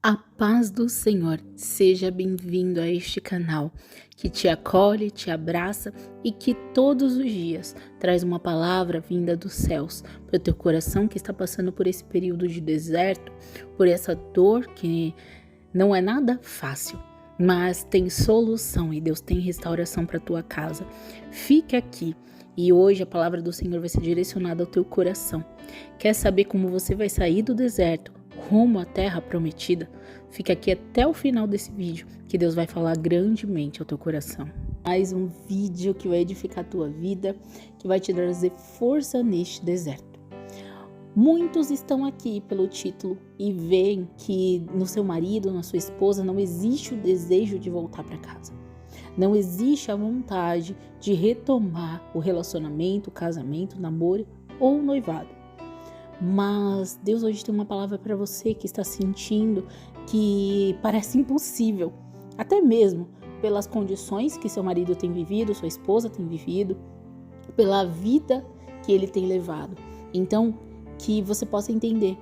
A paz do Senhor, seja bem-vindo a este canal que te acolhe, te abraça e que todos os dias traz uma palavra vinda dos céus para o teu coração que está passando por esse período de deserto, por essa dor que não é nada fácil, mas tem solução e Deus tem restauração para a tua casa. Fique aqui e hoje a palavra do Senhor vai ser direcionada ao teu coração. Quer saber como você vai sair do deserto rumo à terra prometida? Fica aqui até o final desse vídeo que Deus vai falar grandemente ao teu coração. Mais um vídeo que vai edificar a tua vida, que vai te trazer força neste deserto. Muitos estão aqui pelo título e veem que no seu marido, na sua esposa, não existe o desejo de voltar para casa. Não existe a vontade de retomar o relacionamento, o casamento, o namoro ou o noivado. Mas Deus hoje tem uma palavra para você que está sentindo que parece impossível, até mesmo pelas condições que seu marido tem vivido, sua esposa tem vivido, pela vida que ele tem levado. Então, que você possa entender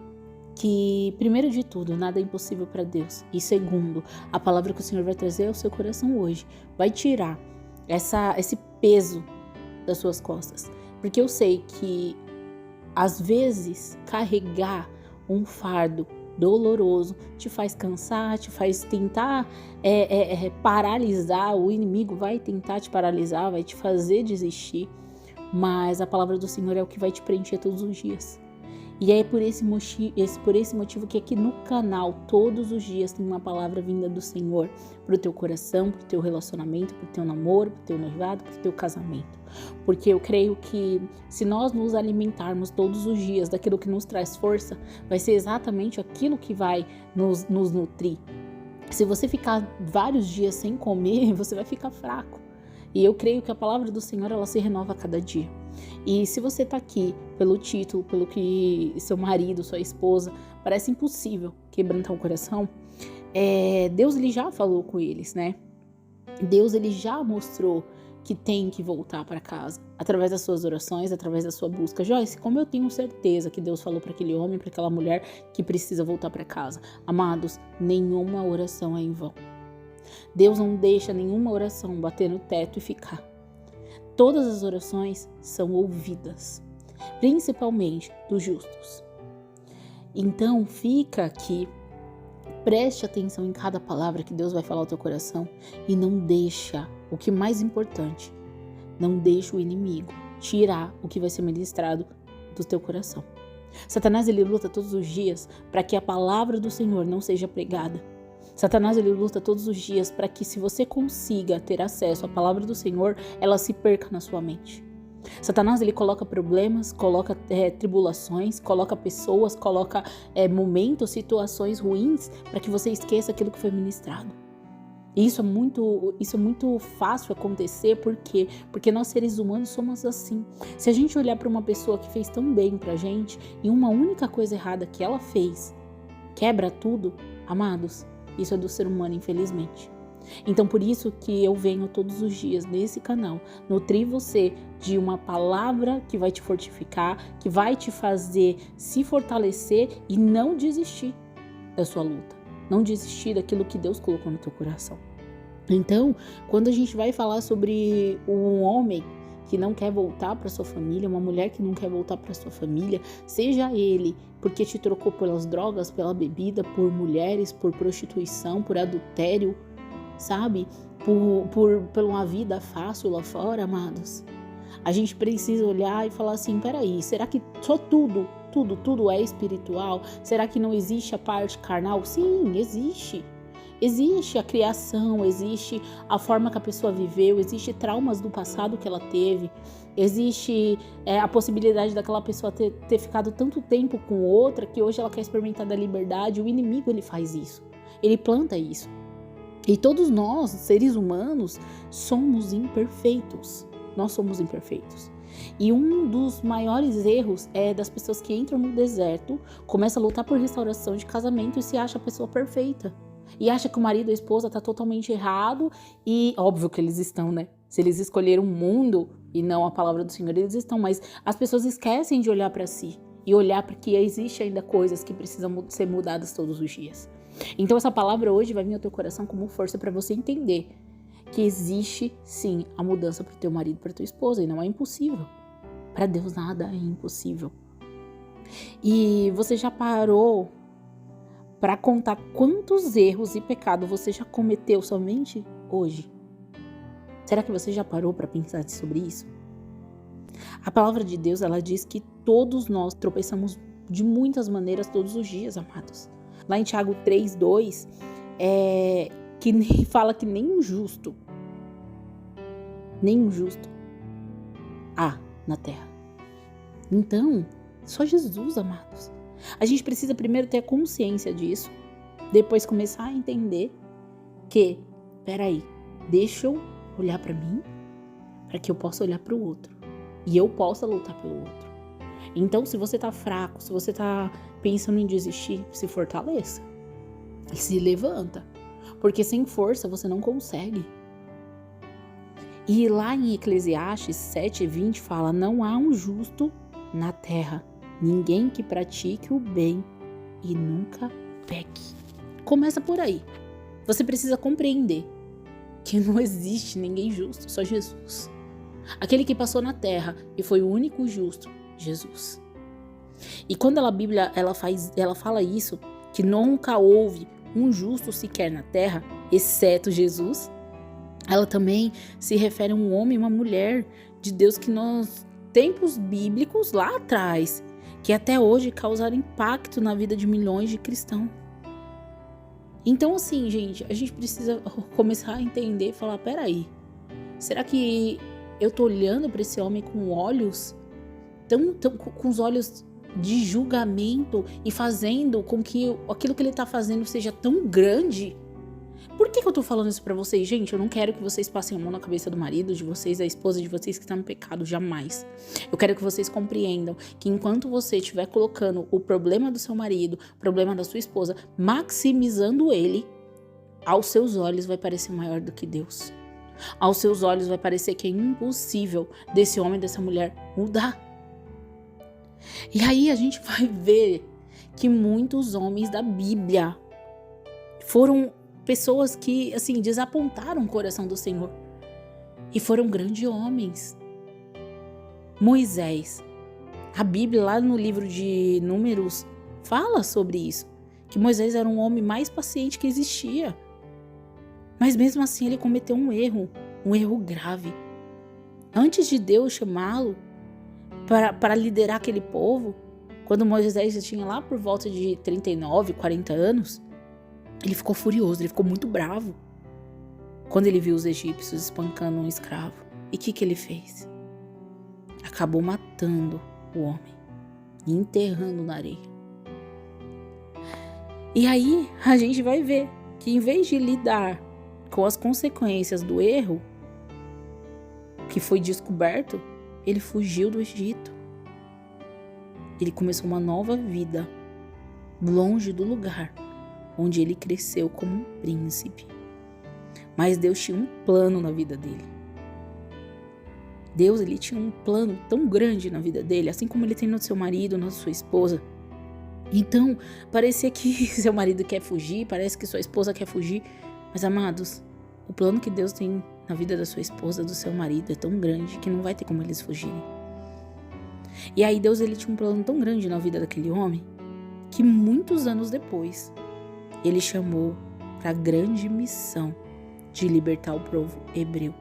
que, primeiro de tudo, nada é impossível para Deus. E segundo, a palavra que o Senhor vai trazer ao seu coração hoje vai tirar esse peso das suas costas. Porque eu sei que às vezes, carregar um fardo doloroso te faz cansar, te faz tentar paralisar. O inimigo vai tentar te paralisar, vai te fazer desistir. Mas a palavra do Senhor é o que vai te preencher todos os dias. E é por esse motivo que aqui no canal, todos os dias, tem uma palavra vinda do Senhor para o teu coração, para o teu relacionamento, para o teu namoro, para o teu noivado, para o teu casamento. Porque eu creio que se nós nos alimentarmos todos os dias daquilo que nos traz força, vai ser exatamente aquilo que vai nos nutrir. Se você ficar vários dias sem comer, você vai ficar fraco. E eu creio que a palavra do Senhor, ela se renova a cada dia. E se você está aqui pelo título, pelo que seu marido, sua esposa, parece impossível quebrantar o coração, Deus ele já falou com eles, né? Deus ele já mostrou que tem que voltar para casa, através das suas orações, através da sua busca. Joyce, como eu tenho certeza que Deus falou para aquele homem, para aquela mulher que precisa voltar para casa? Amados, nenhuma oração é em vão. Deus não deixa nenhuma oração bater no teto e ficar. Todas as orações são ouvidas, principalmente dos justos. Então fica aqui, preste atenção em cada palavra que Deus vai falar ao teu coração e não deixa, o que é mais importante, não deixa o inimigo tirar o que vai ser ministrado do teu coração. Satanás ele luta todos os dias para que a palavra do Senhor não seja pregada. Satanás ele luta todos os dias para que, se você consiga ter acesso à palavra do Senhor, ela se perca na sua mente. Satanás ele coloca problemas, coloca tribulações, coloca pessoas, coloca momentos, situações ruins para que você esqueça aquilo que foi ministrado. E isso é muito fácil acontecer, porque nós seres humanos somos assim. Se a gente olhar para uma pessoa que fez tão bem pra gente e uma única coisa errada que ela fez quebra tudo, amados, isso é do ser humano, infelizmente. Então, por isso que eu venho todos os dias nesse canal nutrir você de uma palavra que vai te fortificar, que vai te fazer se fortalecer e não desistir da sua luta. Não desistir daquilo que Deus colocou no teu coração. Então, quando a gente vai falar sobre um homem que não quer voltar para sua família, uma mulher que não quer voltar para sua família, seja ele porque te trocou pelas drogas, pela bebida, por mulheres, por prostituição, por adultério, sabe? Por uma vida fácil lá fora, amados. A gente precisa olhar e falar assim, peraí, será que só tudo é espiritual? Será que não existe a parte carnal? Sim, existe. Existe a criação, existe a forma que a pessoa viveu, existe traumas do passado que ela teve, existe a possibilidade daquela pessoa ter ficado tanto tempo com outra que hoje ela quer experimentar da liberdade. O inimigo ele faz isso, ele planta isso. E todos nós, seres humanos, somos imperfeitos. Nós somos imperfeitos. E um dos maiores erros é das pessoas que entram no deserto, começam a lutar por restauração de casamento e se acha a pessoa perfeita. E acha que o marido ou a esposa está totalmente errado, e óbvio que eles estão, né? Se eles escolheram o mundo e não a palavra do Senhor, eles estão, mas as pessoas esquecem de olhar para si e olhar para que existe ainda coisas que precisam ser mudadas todos os dias. Então essa palavra hoje vai vir ao teu coração como força para você entender que existe sim a mudança para o teu marido, para tua esposa, e não é impossível. Para Deus nada é impossível. E você já parou para contar quantos erros e pecados você já cometeu somente hoje? Será que você já parou para pensar sobre isso? A palavra de Deus, ela diz que todos nós tropeçamos de muitas maneiras todos os dias, amados. Lá em Tiago 3:2, que fala que nem um justo há na terra. Então, só Jesus, amados. A gente precisa primeiro ter a consciência disso, depois começar a entender que, peraí, deixa eu olhar para mim, para que eu possa olhar para o outro e eu possa lutar pelo outro. Então, se você tá fraco, se você tá pensando em desistir, se fortaleça e se levanta, porque sem força você não consegue. E lá em Eclesiastes 7:20 fala: não há um justo na terra, ninguém que pratique o bem e nunca peque. Começa por aí. Você precisa compreender que não existe ninguém justo, só Jesus. Aquele que passou na terra e foi o único justo, Jesus. E quando a Bíblia ela fala isso, que nunca houve um justo sequer na terra, exceto Jesus, ela também se refere a um homem e uma mulher de Deus que nos tempos bíblicos lá atrás, que até hoje causaram impacto na vida de milhões de cristãos. Então assim, gente, a gente precisa começar a entender e falar, peraí, será que eu tô olhando para esse homem com olhos com os olhos de julgamento e fazendo com que aquilo que ele tá fazendo seja tão grande? Por que eu tô falando isso pra vocês? Gente, eu não quero que vocês passem a mão na cabeça do marido de vocês, da esposa de vocês que tá no pecado, jamais. Eu quero que vocês compreendam que enquanto você estiver colocando o problema do seu marido, o problema da sua esposa, maximizando ele, aos seus olhos vai parecer maior do que Deus. Aos seus olhos vai parecer que é impossível desse homem, dessa mulher mudar. E aí a gente vai ver que muitos homens da Bíblia foram pessoas que, assim, desapontaram o coração do Senhor. E foram grandes homens. Moisés. A Bíblia, lá no livro de Números, fala sobre isso. Que Moisés era um homem mais paciente que existia. Mas mesmo assim ele cometeu um erro grave. Antes de Deus chamá-lo para liderar aquele povo, quando Moisés já tinha lá por volta de 39, 40 anos, ele ficou furioso, ele ficou muito bravo quando ele viu os egípcios espancando um escravo. E o que ele fez? Acabou matando o homem e enterrando na areia. E aí a gente vai ver que em vez de lidar com as consequências do erro que foi descoberto, ele fugiu do Egito. Ele começou uma nova vida longe do lugar onde ele cresceu como um príncipe. Mas Deus tinha um plano na vida dele. Deus, ele tinha um plano tão grande na vida dele, assim como ele tem no seu marido, na sua esposa. Então, parecia que seu marido quer fugir, parece que sua esposa quer fugir. Mas, amados, o plano que Deus tem na vida da sua esposa, do seu marido, é tão grande que não vai ter como eles fugirem. E aí Deus, ele tinha um plano tão grande na vida daquele homem, que muitos anos depois, ele chamou para a grande missão de libertar o povo hebreu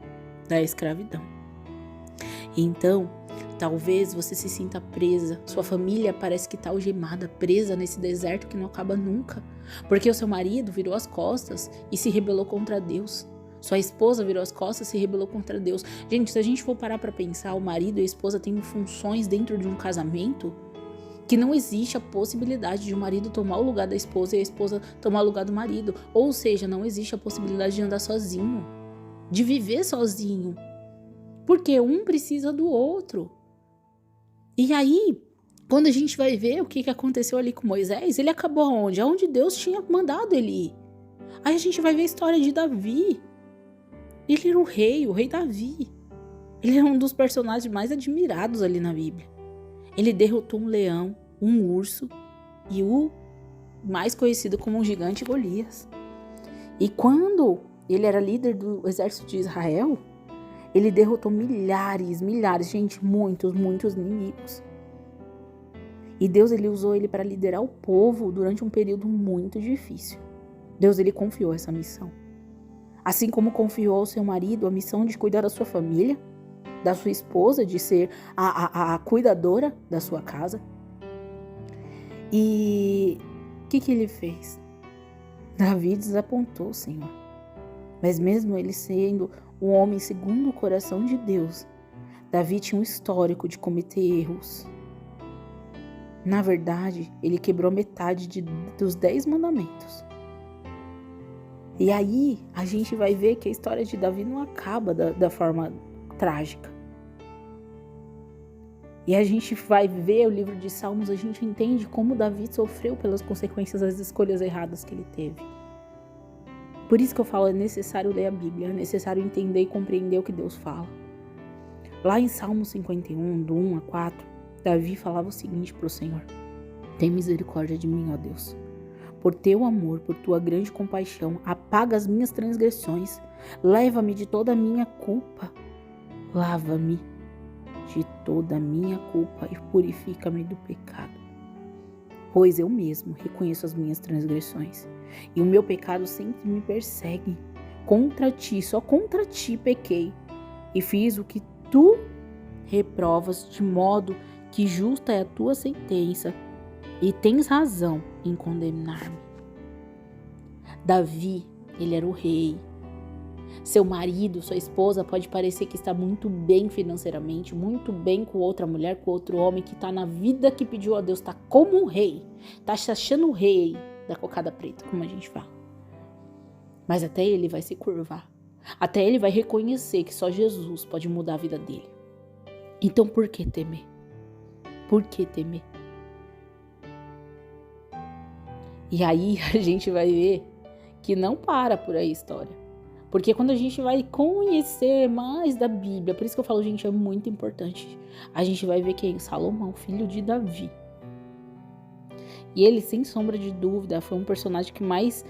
da escravidão. Então, talvez você se sinta presa, sua família parece que está algemada, presa nesse deserto que não acaba nunca, porque o seu marido virou as costas e se rebelou contra Deus. Sua esposa virou as costas e se rebelou contra Deus. Gente, se a gente for parar para pensar, o marido e a esposa têm funções dentro de um casamento que não existe a possibilidade de o marido tomar o lugar da esposa e a esposa tomar o lugar do marido. Ou seja, não existe a possibilidade de andar sozinho, de viver sozinho, porque um precisa do outro. E aí, quando a gente vai ver o que aconteceu ali com Moisés, ele acabou onde? Onde Deus tinha mandado ele ir. Aí a gente vai ver a história de Davi. Ele era o rei Davi. Ele era um dos personagens mais admirados ali na Bíblia. Ele derrotou um leão, um urso e o mais conhecido como o gigante Golias. E quando ele era líder do exército de Israel, ele derrotou milhares, gente, muitos inimigos. E Deus, ele usou ele para liderar o povo durante um período muito difícil. Deus, ele confiou essa missão. Assim como confiou ao seu marido a missão de cuidar da sua família, da sua esposa, de ser a cuidadora da sua casa. E o que ele fez? Davi desapontou o Senhor. Mas mesmo ele sendo um homem segundo o coração de Deus, Davi tinha um histórico de cometer erros. Na verdade, ele quebrou metade dos 10 mandamentos. E aí, a gente vai ver que a história de Davi não acaba da forma trágica. E a gente vai ver o livro de Salmos, a gente entende como Davi sofreu pelas consequências das escolhas erradas que ele teve. Por isso que eu falo, é necessário ler a Bíblia, é necessário entender e compreender o que Deus fala. Lá em Salmo 51, do 1 a 4, Davi falava o seguinte para o Senhor: tem misericórdia de mim, ó Deus. Por teu amor, por tua grande compaixão, apaga as minhas transgressões, leva-me de toda a minha culpa, lava-me de toda a minha culpa e purifica-me do pecado. Pois eu mesmo reconheço as minhas transgressões, e o meu pecado sempre me persegue. Contra ti, só contra ti pequei, e fiz o que tu reprovas, de modo que justa é a tua sentença, e tens razão em condenar-me. Davi, ele era o rei. Seu marido, sua esposa, pode parecer que está muito bem financeiramente, muito bem com outra mulher, com outro homem, que está na vida que pediu a Deus, está como um rei, está se achando o rei da cocada preta, como a gente fala. Mas até ele vai se curvar, até ele vai reconhecer que só Jesus pode mudar a vida dele. Então por que temer? Por que temer? E aí a gente vai ver que não para por aí a história. Porque quando a gente vai conhecer mais da Bíblia, por isso que eu falo, gente, é muito importante. A gente vai ver quem? Salomão, filho de Davi. E ele, sem sombra de dúvida, foi um personagem que mais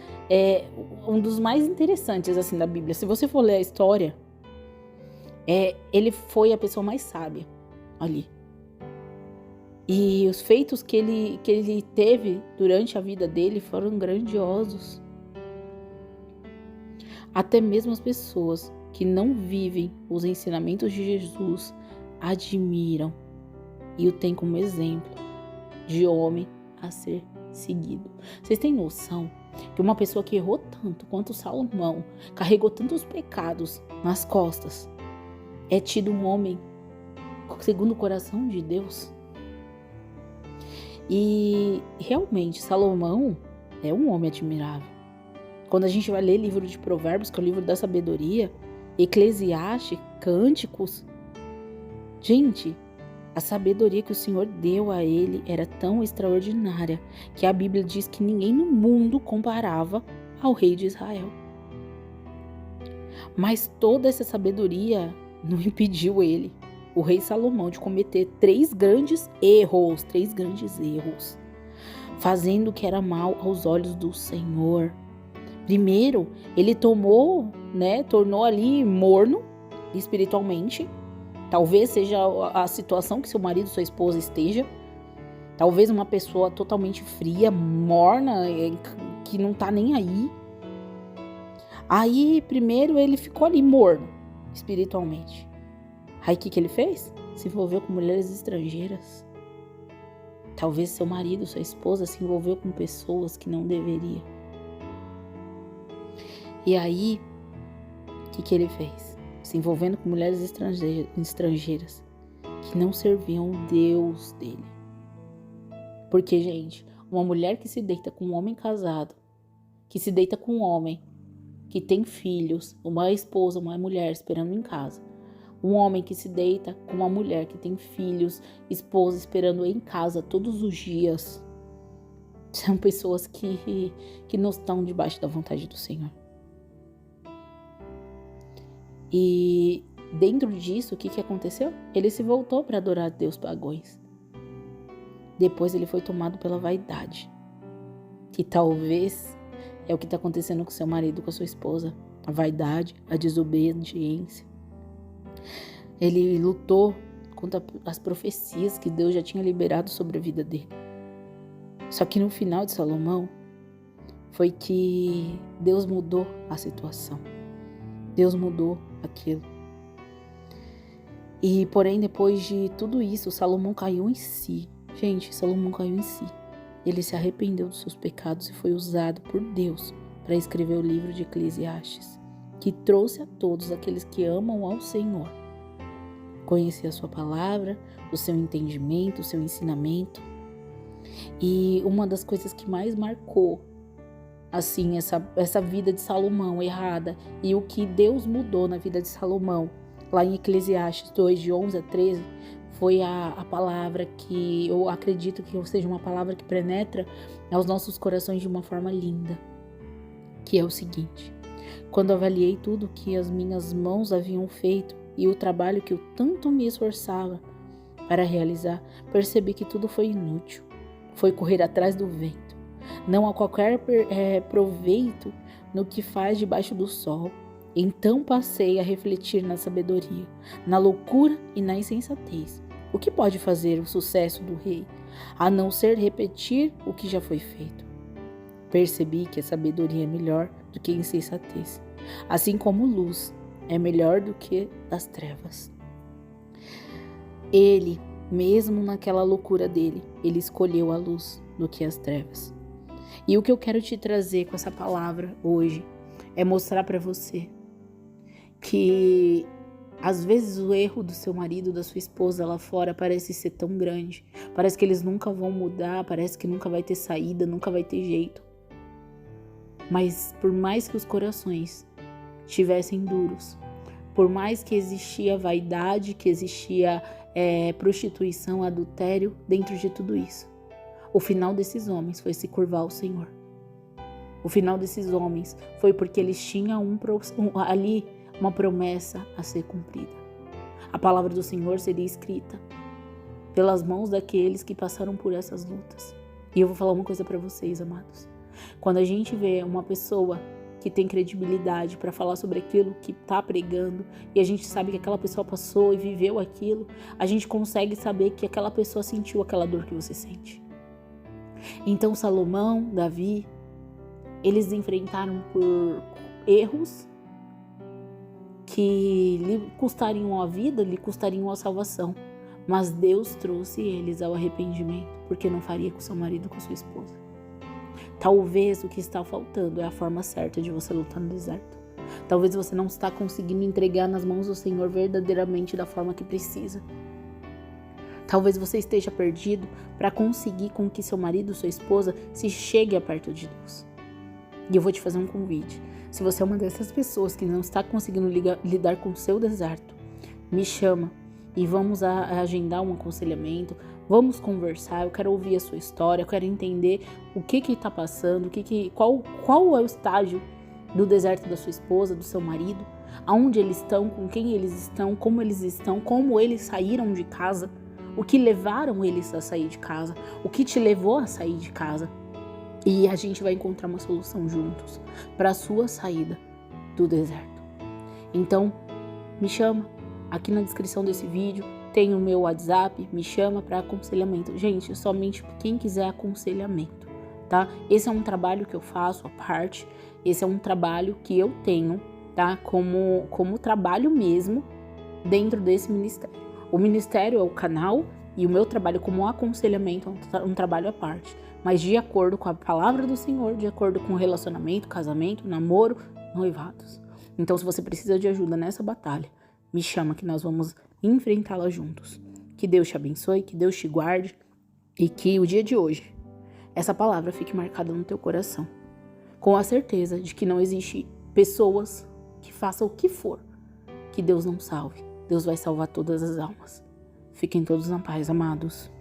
um dos mais interessantes assim da Bíblia. Se você for ler a história, ele foi a pessoa mais sábia ali. E os feitos que ele teve durante a vida dele foram grandiosos. Até mesmo as pessoas que não vivem os ensinamentos de Jesus admiram e o têm como exemplo de homem a ser seguido. Vocês têm noção que uma pessoa que errou tanto quanto Salomão, carregou tantos pecados nas costas, é tido um homem segundo o coração de Deus? E realmente Salomão é um homem admirável. Quando a gente vai ler livro de Provérbios, que é o livro da sabedoria, Eclesiastes, Cânticos, gente, a sabedoria que o Senhor deu a ele era tão extraordinária que a Bíblia diz que ninguém no mundo comparava ao rei de Israel. Mas toda essa sabedoria não impediu ele, o rei Salomão, de cometer três grandes erros, fazendo o que era mal aos olhos do Senhor. Primeiro, ele tornou ali morno espiritualmente. Talvez seja a situação que seu marido, sua esposa esteja. Talvez uma pessoa totalmente fria, morna, que não tá nem aí. Aí, primeiro, ele ficou ali morno espiritualmente. Aí, o que ele fez? Se envolveu com mulheres estrangeiras. Talvez seu marido, sua esposa se envolveu com pessoas que não deveria. E aí, o que ele fez? Se envolvendo com mulheres estrangeiras que não serviam o Deus dele. Porque, gente, uma mulher que se deita com um homem casado, que se deita com um homem que tem filhos, uma esposa, uma mulher esperando em casa, um homem que se deita com uma mulher que tem filhos, esposa esperando em casa todos os dias, são pessoas que não estão debaixo da vontade do Senhor. E dentro disso, o que aconteceu? Ele se voltou para adorar a Deus pagões. Depois ele foi tomado pela vaidade. que talvez é o que está acontecendo com seu marido, com a sua esposa. A vaidade, a desobediência. Ele lutou contra as profecias que Deus já tinha liberado sobre a vida dele. Só que no final de Salomão, foi que Deus mudou a situação. Deus mudou aquilo. E, porém, depois de tudo isso, Salomão caiu em si. Gente, Salomão caiu em si. Ele se arrependeu dos seus pecados e foi usado por Deus para escrever o livro de Eclesiastes, que trouxe a todos aqueles que amam ao Senhor conhecer a sua palavra, o seu entendimento, o seu ensinamento. E uma das coisas que mais marcou assim essa vida de Salomão errada e o que Deus mudou na vida de Salomão, lá em Eclesiastes 2, de 11 a 13, foi a palavra que eu acredito que seja uma palavra que penetra aos nossos corações de uma forma linda, que é o seguinte: quando avaliei tudo que as minhas mãos haviam feito e o trabalho que eu tanto me esforçava para realizar, percebi que tudo foi inútil, foi correr atrás do vento. Não há qualquer proveito no que faz debaixo do sol. Então passei a refletir na sabedoria, na loucura e na insensatez. O que pode fazer o sucesso do rei, a não ser repetir o que já foi feito? Percebi que a sabedoria é melhor do que a insensatez, assim como luz é melhor do que as trevas. Ele, mesmo naquela loucura dele, ele escolheu a luz do que as trevas. E o que eu quero te trazer com essa palavra hoje é mostrar para você que às vezes o erro do seu marido, da sua esposa lá fora parece ser tão grande, parece que eles nunca vão mudar, parece que nunca vai ter saída, nunca vai ter jeito. Mas por mais que os corações estivessem duros, por mais que existia vaidade, que existia prostituição, adultério dentro de tudo isso, o final desses homens foi se curvar ao Senhor. O final desses homens foi porque eles tinham ali uma promessa a ser cumprida. A palavra do Senhor seria escrita pelas mãos daqueles que passaram por essas lutas. E eu vou falar uma coisa para vocês, amados. Quando a gente vê uma pessoa que tem credibilidade para falar sobre aquilo que está pregando, e a gente sabe que aquela pessoa passou e viveu aquilo, a gente consegue saber que aquela pessoa sentiu aquela dor que você sente. Então Salomão, Davi, eles enfrentaram por erros que lhe custariam a vida, lhe custariam a salvação. Mas Deus trouxe eles ao arrependimento, porque não faria com seu marido, com sua esposa. Talvez o que está faltando é a forma certa de você lutar no deserto. Talvez você não está conseguindo entregar nas mãos do Senhor verdadeiramente da forma que precisa. Talvez você esteja perdido para conseguir com que seu marido, sua esposa, se chegue a perto de Deus. E eu vou te fazer um convite. Se você é uma dessas pessoas que não está conseguindo lidar com o seu deserto, me chama e vamos agendar um aconselhamento, vamos conversar, eu quero ouvir a sua história, eu quero entender o que está passando, qual é o estágio do deserto da sua esposa, do seu marido, aonde eles estão, com quem eles estão, como eles saíram de casa, o que levaram eles a sair de casa, o que te levou a sair de casa. E a gente vai encontrar uma solução juntos para a sua saída do deserto. Então, me chama. Aqui na descrição desse vídeo tem o meu WhatsApp, me chama para aconselhamento. Gente, somente quem quiser aconselhamento, tá? Esse é um trabalho que eu faço à parte, esse é um trabalho que eu tenho, tá? Como trabalho mesmo dentro desse ministério. O ministério é o canal e o meu trabalho como aconselhamento é um trabalho à parte. Mas de acordo com a palavra do Senhor, de acordo com o relacionamento, casamento, namoro, noivados. Então, se você precisa de ajuda nessa batalha, me chama que nós vamos enfrentá-la juntos. Que Deus te abençoe, que Deus te guarde e que o dia de hoje, essa palavra fique marcada no teu coração. Com a certeza de que não existe pessoas que façam o que for, que Deus não salve. Deus vai salvar todas as almas. Fiquem todos na paz, amados.